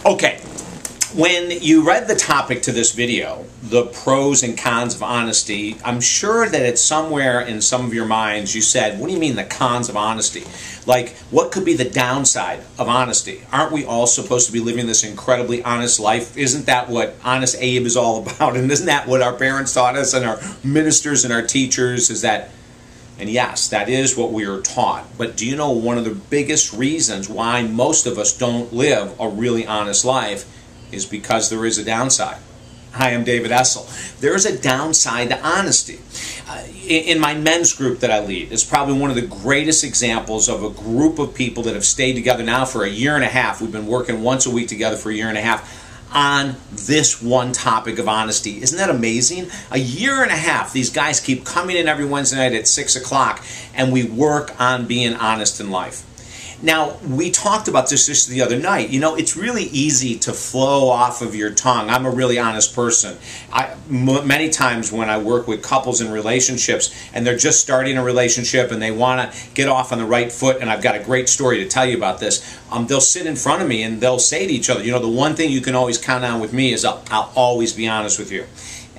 Okay, when you read the topic to this video, the pros and cons of honesty, I'm sure that it's somewhere in some of your minds you said, what do you mean the cons of honesty? Like, what could be the downside of honesty? Aren't we all supposed to be living this incredibly honest life? Isn't that what Honest Abe is all about? And isn't that what our parents taught us and our ministers and our teachers is that? And yes, that is what we are taught. But do you know one of the biggest reasons why most of us don't live a really honest life is because there is a downside. Hi, I'm David Essel. There is a downside to honesty. In my men's group that I lead, it's probably one of the greatest examples of a group of people that have stayed together now for a year and a half. We've been working once a week together for a year and a half on this one topic of honesty. Isn't that amazing? A year and a half, these guys keep coming in every Wednesday night at 6 o'clock, and we work on being honest in life. Now, we talked about this just the other night. You know, it's really easy to flow off of your tongue. I'm a really honest person. Many times when I work with couples in relationships and they're just starting a relationship and they want to get off on the right foot, and I've got a great story to tell you about this, they'll sit in front of me and they'll say to each other, you know, the one thing you can always count on with me is I'll always be honest with you.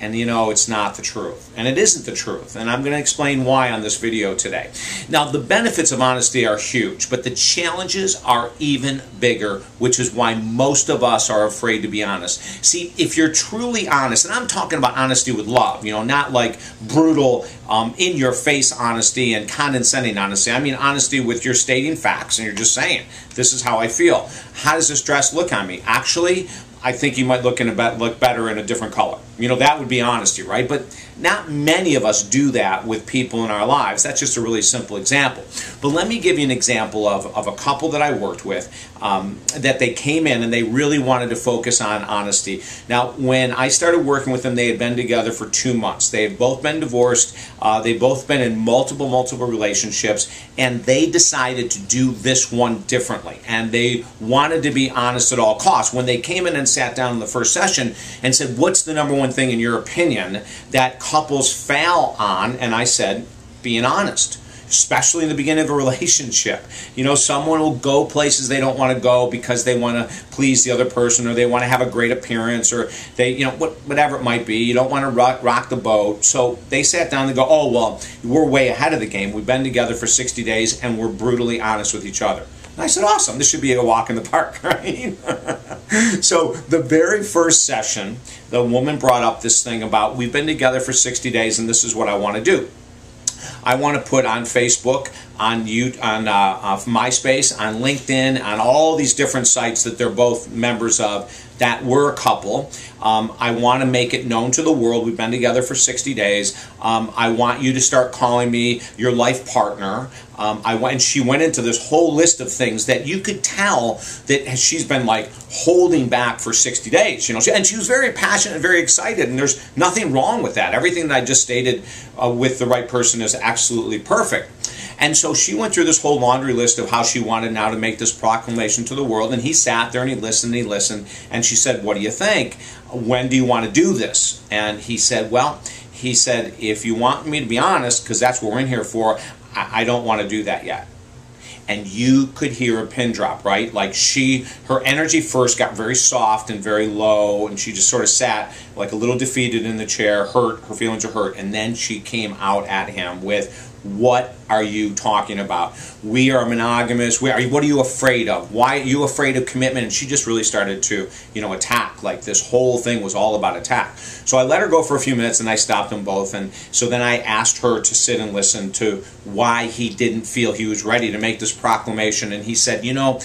And you know, it's not the truth. And it isn't the truth. And I'm going to explain why on this video today. Now, the benefits of honesty are huge, but the challenges are even bigger, which is why most of us are afraid to be honest. See, if you're truly honest, and I'm talking about honesty with love, you know, not like brutal, in-your-face honesty and condescending honesty. I mean honesty with you're stating facts and you're just saying, this is how I feel. How does this dress look on me? Actually, I think you might look better in a different color. You know, that would be honesty, right? But not many of us do that with people in our lives. That's just a really simple example. But let me give you an example of a couple that I worked with that they came in and they really wanted to focus on honesty. Now, when I started working with them, they had been together for 2 months. They had both been divorced. They've both been in multiple relationships, and they decided to do this one differently. And they wanted to be honest at all costs. When they came in and sat down in the first session and said, what's the number one thing in your opinion that couples fail on? And I said, being honest, especially in the beginning of a relationship. You know, someone will go places they don't want to go because they want to please the other person, or they want to have a great appearance, or they, you know, whatever it might be. You don't want to rock the boat. So they sat down and go, oh, well, we're way ahead of the game. We've been together for 60 days and we're brutally honest with each other. And I said, awesome, this should be a walk in the park, right? So the very first session, the woman brought up this thing about, we've been together for 60 days and this is what I want to do. I want to put on Facebook, on MySpace, on LinkedIn, on all these different sites that they're both members of, that we're a couple. I want to make it known to the world we've been together for 60 days. I want you to start calling me your life partner. And she went into this whole list of things that you could tell that she's been like holding back for 60 days. You know, and she was very passionate and very excited, and there's nothing wrong with that. Everything that I just stated with the right person is absolutely perfect. And so she went through this whole laundry list of how she wanted now to make this proclamation to the world. And he sat there and he listened. And she said, what do you think? When do you want to do this? And he said, well, if you want me to be honest, because that's what we're in here for, I don't want to do that yet. And you could hear a pin drop, right? Like her energy first got very soft and very low, and she just sort of sat like a little defeated in the chair, hurt, her feelings are hurt, and then she came out at him with, what are you talking about? We are monogamous. What are you afraid of? Why are you afraid of commitment? And she just really started to, you know, attack. Like this whole thing was all about attack. So I let her go for a few minutes and I stopped them both. And so then I asked her to sit and listen to why he didn't feel he was ready to make this proclamation. And he said, you know,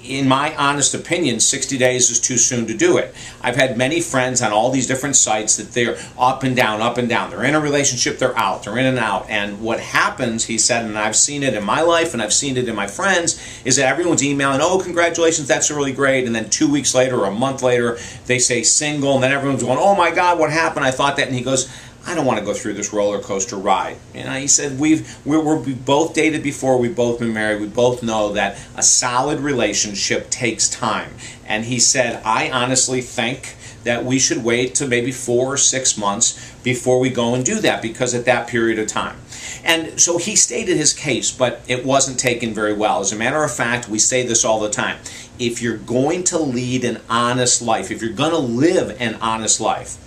in my honest opinion, 60 days is too soon to do it. I've had many friends on all these different sites that they're up and down, up and down. They're in a relationship, they're out, they're in and out. And what happens, he said, and I've seen it in my life and I've seen it in my friends, is that everyone's emailing, oh, congratulations, that's really great. And then 2 weeks later or a month later, they say single, and then everyone's going, oh my God, what happened? I thought that. And he goes, I don't want to go through this roller coaster ride. You know, he said, we both dated before, we've both been married, we both know that a solid relationship takes time. And he said, I honestly think that we should wait to maybe 4 or 6 months before we go and do that, because at that period of time. And so he stated his case, but it wasn't taken very well. As a matter of fact, we say this all the time. If you're going to lead an honest life, if you're going to live an honest life,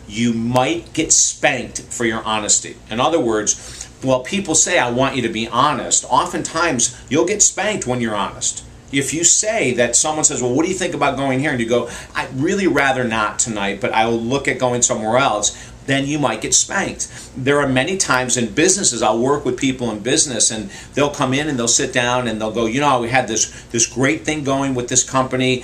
you might get spanked for your honesty. In other words, well, people say, I want you to be honest. Oftentimes, you'll get spanked when you're honest. If you say that someone says, well, what do you think about going here? And you go, I'd really rather not tonight, but I'll look at going somewhere else, then you might get spanked. There are many times in businesses, I'll work with people in business, and they'll come in and they'll sit down and they'll go, you know, we had this great thing going with this company,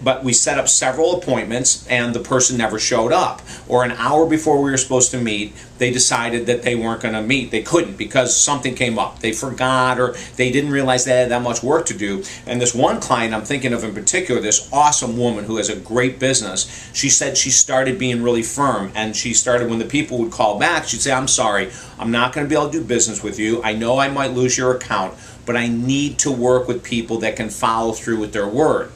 but we set up several appointments and the person never showed up. Or an hour before we were supposed to meet, they decided that they weren't going to meet. They couldn't because something came up. They forgot, or they didn't realize they had that much work to do. And this one client I'm thinking of in particular, this awesome woman who has a great business, she said she started being really firm, and she started, when the people would call back, she'd say, I'm sorry, I'm not going to be able to do business with you. I know I might lose your account, but I need to work with people that can follow through with their word.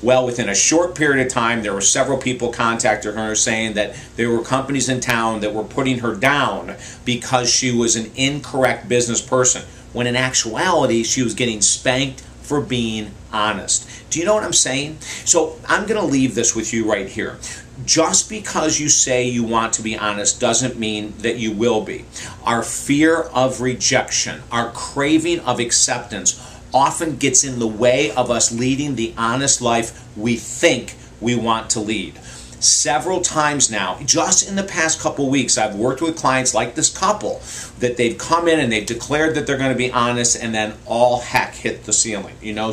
Well, within a short period of time, there were several people contacting her saying that there were companies in town that were putting her down because she was an incorrect business person, when in actuality, she was getting spanked for being honest. Do you know what I'm saying? So I'm going to leave this with you right here. Just because you say you want to be honest doesn't mean that you will be. Our fear of rejection, our craving of acceptance, often gets in the way of us leading the honest life we think we want to lead. Several times now, just in the past couple weeks, I've worked with clients like this couple that they've come in and they've declared that they're going to be honest, and then all heck hit the ceiling, you know.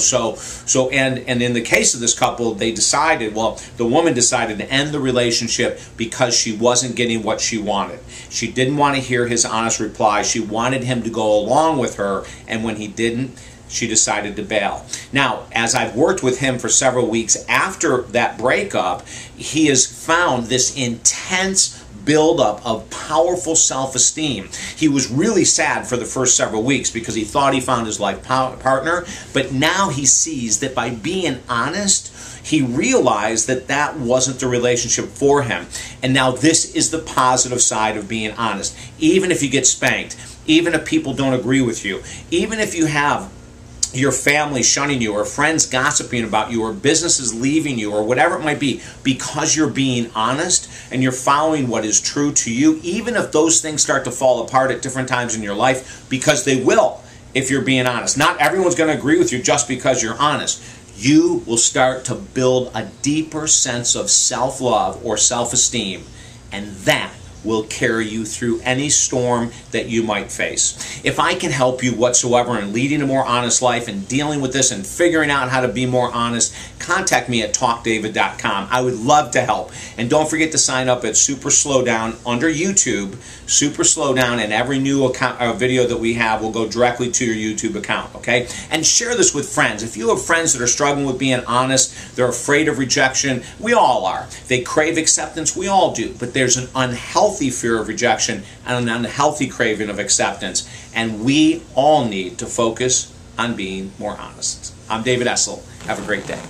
And in the case of this couple, they decided, well, the woman decided to end the relationship because she wasn't getting what she wanted. She didn't want to hear his honest reply. She wanted him to go along with her, and when he didn't, she decided to bail. Now, as I've worked with him for several weeks after that breakup, he has found this intense buildup of powerful self-esteem. He was really sad for the first several weeks because he thought he found his life partner, but now he sees that by being honest, he realized that that wasn't the relationship for him. And now this is the positive side of being honest. Even if you get spanked, even if people don't agree with you, even if you have your family shunning you, or friends gossiping about you, or businesses leaving you, or whatever it might be, because you're being honest and you're following what is true to you, even if those things start to fall apart at different times in your life, because they will if you're being honest. Not everyone's going to agree with you just because you're honest. You will start to build a deeper sense of self-love or self-esteem, and that will carry you through any storm that you might face. If I can help you whatsoever in leading a more honest life and dealing with this and figuring out how to be more honest, contact me at talkdavid.com. I would love to help. And don't forget to sign up at Super Slowdown under YouTube. Super Slowdown, and every new video that we have will go directly to your YouTube account, okay? And share this with friends. If you have friends that are struggling with being honest, they're afraid of rejection, we all are. They crave acceptance, we all do. But there's an unhealthy fear of rejection and an unhealthy craving of acceptance. And we all need to focus on being more honest. I'm David Essel. Have a great day.